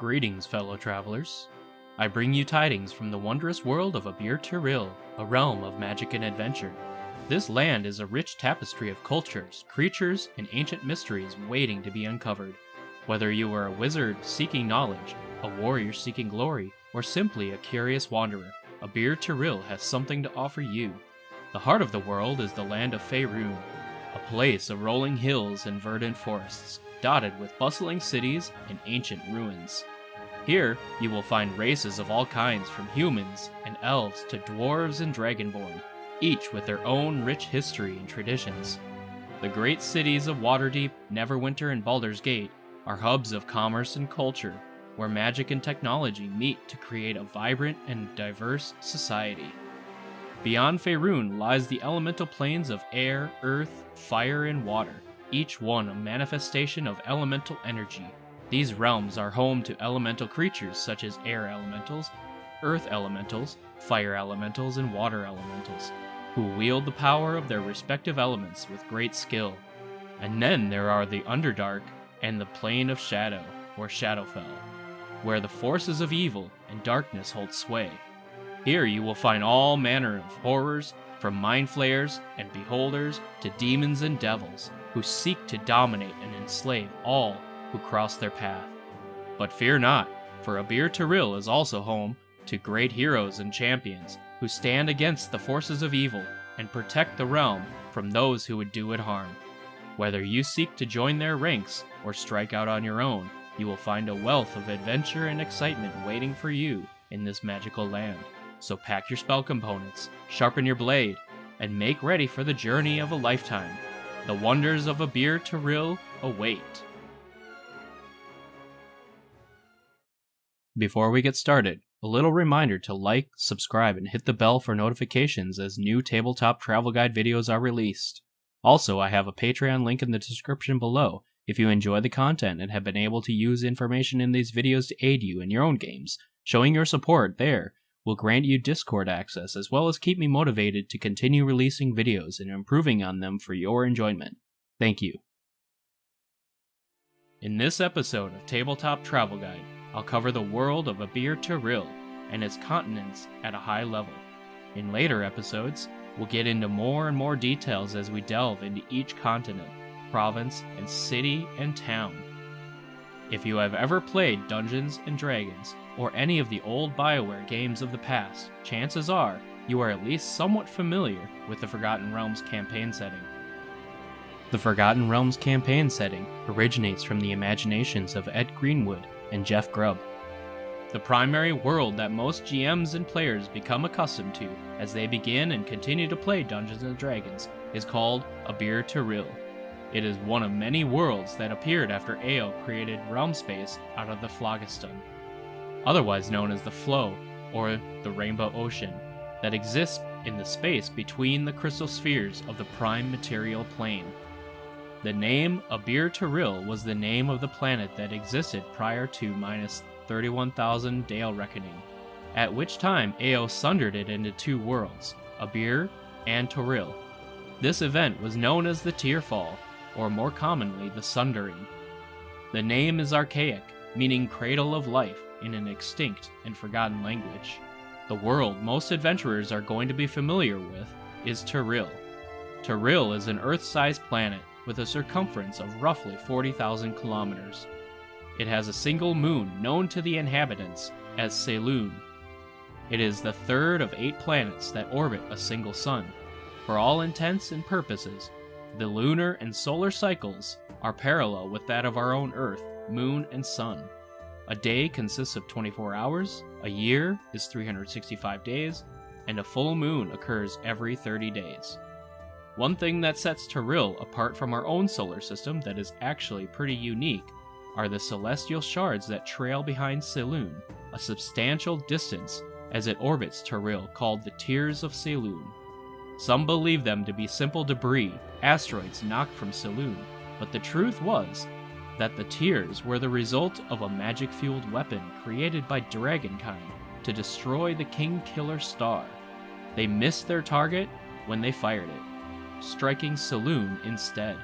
Greetings, fellow travelers. I bring you tidings from the wondrous world of Abeir-Toril, a realm of magic and adventure. This land is a rich tapestry of cultures, creatures, and ancient mysteries waiting to be uncovered. Whether you are a wizard seeking knowledge, a warrior seeking glory, or simply a curious wanderer, Abeir-Toril has something to offer you. The heart of the world is the land of Faerûn, a place of rolling hills and verdant forests, dotted with bustling cities and ancient ruins. Here, you will find races of all kinds, from humans and elves to dwarves and dragonborn, each with their own rich history and traditions. The great cities of Waterdeep, Neverwinter, and Baldur's Gate are hubs of commerce and culture, where magic and technology meet to create a vibrant and diverse society. Beyond Faerûn lies the elemental planes of air, earth, fire, and water, each one a manifestation of elemental energy. These realms are home to elemental creatures such as air elementals, earth elementals, fire elementals, and water elementals, who wield the power of their respective elements with great skill. And then there are the Underdark and the Plane of Shadow, or Shadowfell, where the forces of evil and darkness hold sway. Here you will find all manner of horrors, from mind flayers and beholders to demons and devils, who seek to dominate and enslave all who cross their path. But fear not, for Abeir-Toril is also home to great heroes and champions who stand against the forces of evil and protect the realm from those who would do it harm. Whether you seek to join their ranks or strike out on your own, you will find a wealth of adventure and excitement waiting for you in this magical land. So pack your spell components, sharpen your blade, and make ready for the journey of a lifetime. The wonders of Abeir-Toril await. Before we get started, a little reminder to like, subscribe, and hit the bell for notifications as new tabletop travel guide videos are released. Also, I have a Patreon link in the description below if you enjoy the content and have been able to use information in these videos to aid you in your own games. Showing your support there will grant you Discord access, as well as keep me motivated to continue releasing videos and improving on them for your enjoyment. Thank you. In this episode of Tabletop Travel Guide, I'll cover the world of Abeir-Toril and its continents at a high level. In later episodes, we'll get into more and more details as we delve into each continent, province, and city and town. If you have ever played Dungeons & Dragons, or any of the old BioWare games of the past, chances are you are at least somewhat familiar with the Forgotten Realms campaign setting. The Forgotten Realms campaign setting originates from the imaginations of Ed Greenwood and Jeff Grubb. The primary world that most GMs and players become accustomed to as they begin and continue to play Dungeons & Dragons is called Abeir-Toril. It is one of many worlds that appeared after Ao created realm space out of the Phlogiston, otherwise known as the Flow, or the Rainbow Ocean, that exists in the space between the crystal spheres of the prime material plane. The name Abeir-Toril was the name of the planet that existed prior to minus 31,000 Dale Reckoning, at which time Ao sundered it into two worlds, Abeir and Toril. This event was known as the Tearfall, or more commonly the Sundering. The name is archaic, meaning cradle of life in an extinct and forgotten language. The world most adventurers are going to be familiar with is Toril. Toril is an Earth-sized planet with a circumference of roughly 40,000 kilometers. It has a single moon known to the inhabitants as Selûne. It is the third of 8 planets that orbit a single sun. For all intents and purposes, the lunar and solar cycles are parallel with that of our own Earth, moon, and sun. A day consists of 24 hours, a year is 365 days, and a full moon occurs every 30 days. One thing that sets Toril apart from our own solar system that is actually pretty unique are the celestial shards that trail behind Selûne, a substantial distance as it orbits Toril, called the Tears of Selûne. Some believe them to be simple debris, asteroids knocked from Selûne, but the truth was that the Tears were the result of a magic-fueled weapon created by Dragonkind to destroy the King Killer star. They missed their target when they fired it, striking Selûne instead.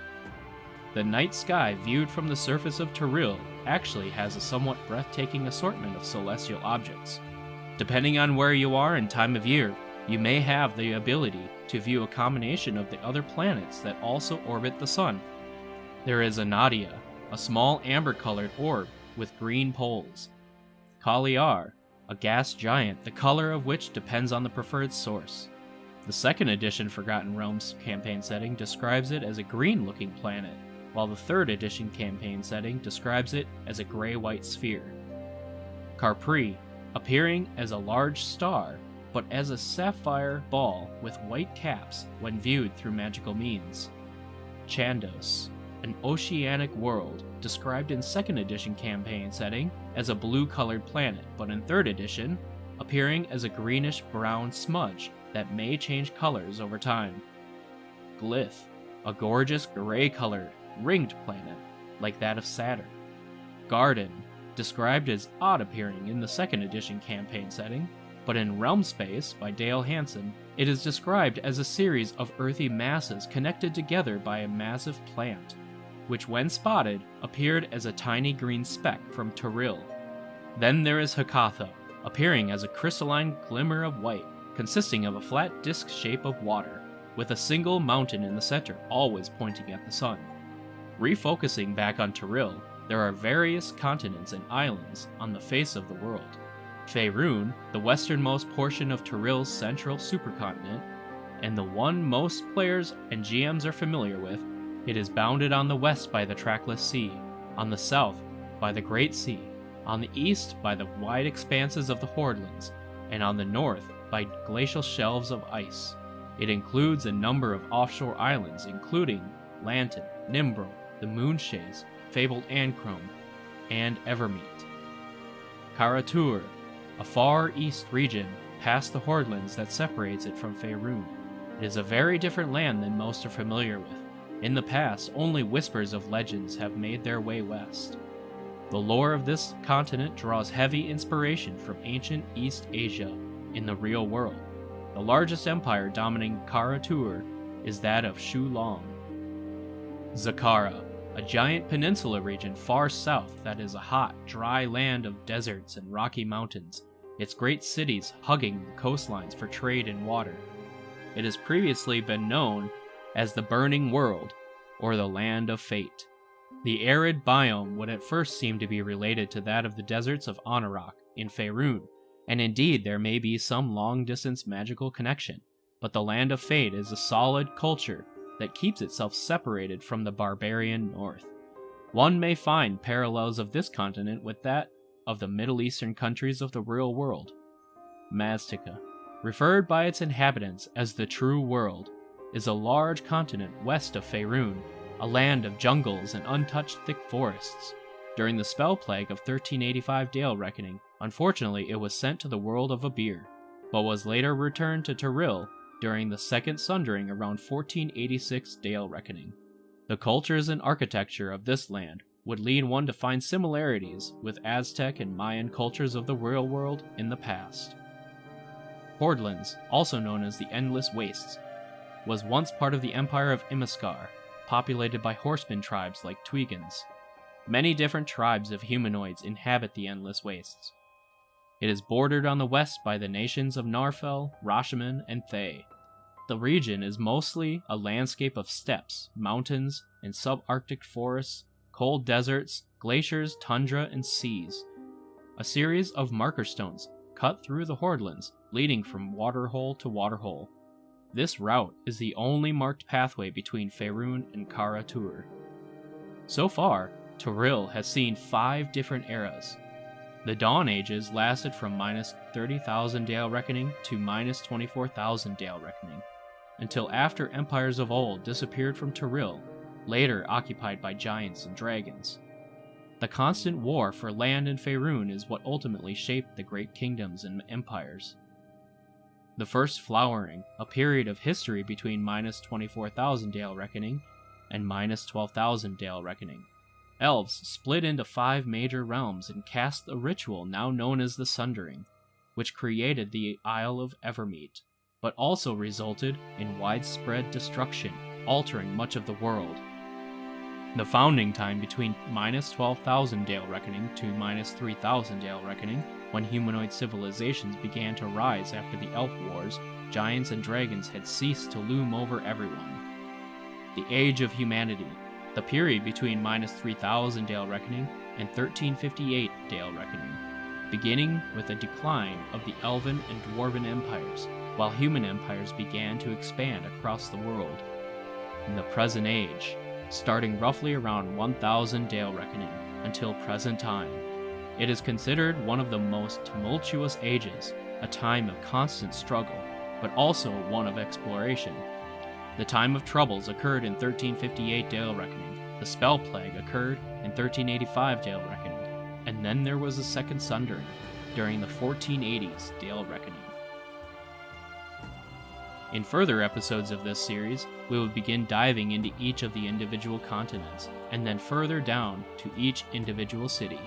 The night sky viewed from the surface of Toril actually has a somewhat breathtaking assortment of celestial objects. Depending on where you are and time of year, you may have the ability to view a combination of the other planets that also orbit the sun. There is Anadia, a small amber-colored orb with green poles. Kaliar, a gas giant, the color of which depends on the preferred source. The second edition Forgotten Realms campaign setting describes it as a green-looking planet, while the third edition campaign setting describes it as a gray-white sphere. Carpri, appearing as a large star, but as a sapphire ball with white caps when viewed through magical means. Chandos, an oceanic world, described in 2nd edition campaign setting as a blue-colored planet, but in 3rd edition, appearing as a greenish-brown smudge that may change colors over time. Glyph, a gorgeous gray-colored, ringed planet, like that of Saturn. Garden, described as odd-appearing in the 2nd edition campaign setting, but in Realm Space by Dale Hansen, it is described as a series of earthy masses connected together by a massive plant, which when spotted appeared as a tiny green speck from Toril. Then there is Hekatha, appearing as a crystalline glimmer of white, consisting of a flat disc shape of water, with a single mountain in the center always pointing at the sun. Refocusing back on Toril, there are various continents and islands on the face of the world. Faerun, the westernmost portion of Toril's central supercontinent, and the one most players and GMs are familiar with, it is bounded on the west by the Trackless Sea, on the south by the Great Sea, on the east by the wide expanses of the Hordlands, and on the north by glacial shelves of ice. It includes a number of offshore islands including Lanton, Nimbro, the Moonshays, fabled Anchrome, and Evermeet. Kara-tur, a far east region past the Hordlands that separates it from Faerun. It is a very different land than most are familiar with. In the past, only whispers of legends have made their way west. The lore of this continent draws heavy inspiration from ancient East Asia in the real world. The largest empire dominating Kara-tur is that of Shu-Long. Zakara, a giant peninsula region far south that is a hot, dry land of deserts and rocky mountains, its great cities hugging the coastlines for trade and water. It has previously been known as the Burning World, or the Land of Fate. The arid biome would at first seem to be related to that of the deserts of Anauroch in Faerun, and indeed there may be some long-distance magical connection, but the Land of Fate is a solid culture that keeps itself separated from the barbarian north. One may find parallels of this continent with that of the Middle Eastern countries of the real world. Maztica, referred by its inhabitants as the True World, is a large continent west of Faerun, a land of jungles and untouched thick forests. During the spell plague of 1385 Dale Reckoning, unfortunately it was sent to the world of Abeir, but was later returned to Toril during the Second Sundering around 1486 Dale Reckoning. The cultures and architecture of this land would lead one to find similarities with Aztec and Mayan cultures of the real world in the past. Hordlands, also known as the Endless Wastes, was once part of the Empire of Imiskar, populated by horseman tribes like Tweegans. Many different tribes of humanoids inhabit the Endless Wastes. It is bordered on the west by the nations of Narfel, Rashomon, and Thay. The region is mostly a landscape of steppes, mountains, and subarctic forests, cold deserts, glaciers, tundra, and seas. A series of marker stones cut through the Hordlands, leading from waterhole to waterhole. This route is the only marked pathway between Faerun and Kara-tur. So far, Toril has seen 5 different eras. The Dawn Ages lasted from minus 30,000 Dale Reckoning to minus 24,000 Dale Reckoning, until after empires of old disappeared from Toril, later occupied by giants and dragons. The constant war for land in Faerun is what ultimately shaped the great kingdoms and empires. The First Flowering, a period of history between minus 24,000 Dale Reckoning and minus 12,000 Dale Reckoning. Elves split into 5 major realms and cast a ritual now known as the Sundering, which created the Isle of Evermeet, but also resulted in widespread destruction, altering much of the world. The founding time between minus 12,000 Dale Reckoning to minus 3,000 Dale Reckoning, when humanoid civilizations began to rise after the Elf Wars, giants and dragons had ceased to loom over everyone. The Age of Humanity, the period between minus 3,000 Dale Reckoning and 1358 Dale Reckoning, beginning with a decline of the Elven and Dwarven empires, while human empires began to expand across the world. In the present age, starting roughly around 1000 Dale Reckoning until present time, it is considered one of the most tumultuous ages, a time of constant struggle, but also one of exploration. The time of troubles occurred in 1358 Dale Reckoning, the Spell Plague occurred in 1385 Dale Reckoning, and then there was a second sundering during the 1480s Dale Reckoning. In further episodes of this series, we will begin diving into each of the individual continents, and then further down to each individual city.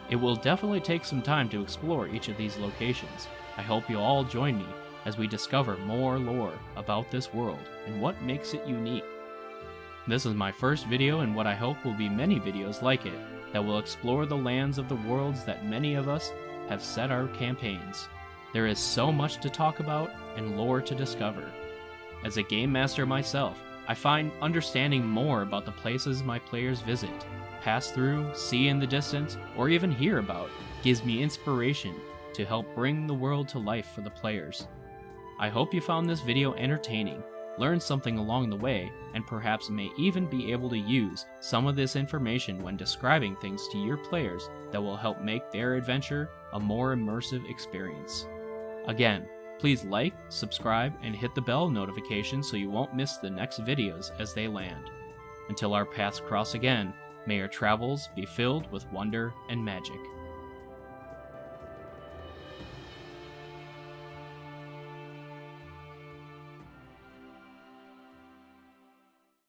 It will definitely take some time to explore each of these locations. I hope you'll all join me as we discover more lore about this world and what makes it unique. This is my first video in what I hope will be many videos like it that will explore the lands of the worlds that many of us have set our campaigns. There is so much to talk about and lore to discover. As a game master myself, I find understanding more about the places my players visit, pass through, see in the distance, or even hear about gives me inspiration to help bring the world to life for the players. I hope you found this video entertaining, learned something along the way, and perhaps may even be able to use some of this information when describing things to your players that will help make their adventure a more immersive experience. Again, please like, subscribe, and hit the bell notification so you won't miss the next videos as they land. Until our paths cross again, may your travels be filled with wonder and magic.